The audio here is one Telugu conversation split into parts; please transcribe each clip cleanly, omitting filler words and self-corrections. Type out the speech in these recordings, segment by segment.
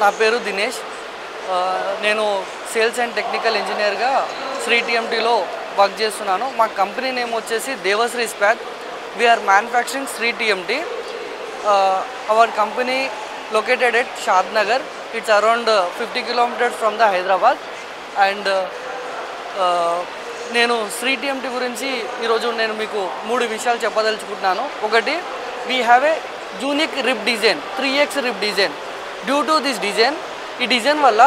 నా పేరు దినేష్. నేను సేల్స్ అండ్ టెక్నికల్ ఇంజనీర్గా శ్రీ టీఎంటీలో వర్క్ చేస్తున్నాను. మా కంపెనీ నేమ్ వచ్చేసి Devashree Ispat. We are manufacturing Shree TMT. Our company located at Shadnagar. It's around 50 kilometers from the Hyderabad. And నేను శ్రీ టీఎంటీ గురించి ఈరోజు నేను మీకు 3 విషయాలు చెప్పదలుచుకుంటున్నాను. ఒకటి, we have a unique rib design, 3x rib design. Due to this design, ఈ డిజైన్ వల్ల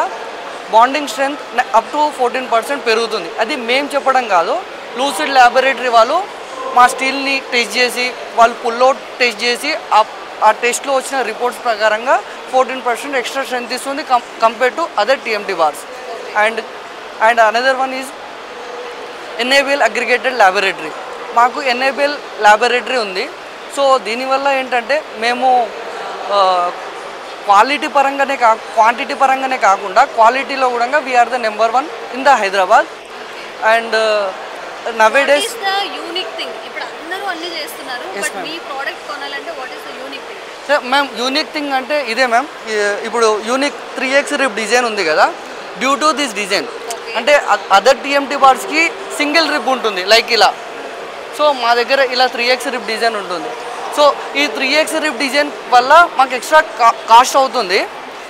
బాండింగ్ స్ట్రెంగ్త్ అప్ టు 14% పెరుగుతుంది. అది మేము చెప్పడం కాదు, లూసిడ్ ల్యాబొరేటరీ వాళ్ళు మా స్టీల్ని టెస్ట్ చేసి, వాళ్ళు పుల్అవుట్ టెస్ట్ చేసి ఆ టెస్ట్లో వచ్చిన రిపోర్ట్స్ ప్రకారంగా 14% ఎక్స్ట్రా స్ట్రెంగ్త్ ఇస్తుంది compare to other TMT bars. And another one is NABL aggregated laboratory. మాకు ఎన్ఏబిఎల్ ల్యాబొరేటరీ ఉంది. సో దీనివల్ల ఏంటంటే మేము క్వాలిటీ పరంగానే క్వాంటిటీ పరంగానే కాకుండా క్వాలిటీలో కూడా we are the number 1 in the Hyderabad. And nowadays ma'am, unique thing అంటే ఇదే మ్యామ్. ఇప్పుడు యూనిక్ 3x రిప్ డిజైన్ ఉంది కదా, డ్యూ టు దిస్ డిజైన్ అంటే అదర్ టీఎంటీ బార్స్కి సింగిల్ రిప్ ఉంటుంది లైక్ ఇలా. సో మా దగ్గర ఇలా 3x రిప్ డిజైన్ ఉంటుంది. సో ఈ 3x రిప్ డిజైన్ వల్ల మాకు ఎక్స్ట్రా కాస్ట్ అవుతుంది.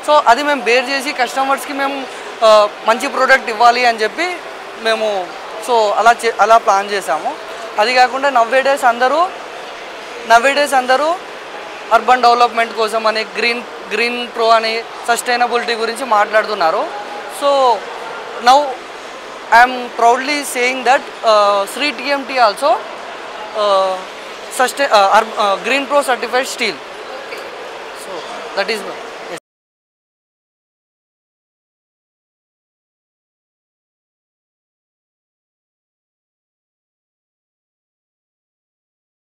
సో అది మేము బేర్ చేసి కస్టమర్స్కి మేము మంచి ప్రోడక్ట్ ఇవ్వాలి అని చెప్పి మేము అలా ప్లాన్ చేసాము. అది కాకుండా నవ్వేడేస్ అందరూ అర్బన్ డెవలప్మెంట్ కోసం అని గ్రీన్ ప్రో అని సస్టైనబిలిటీ గురించి మాట్లాడుతున్నారు. So now I'm proudly saying that Shree TMT also green pro certified steel. So that is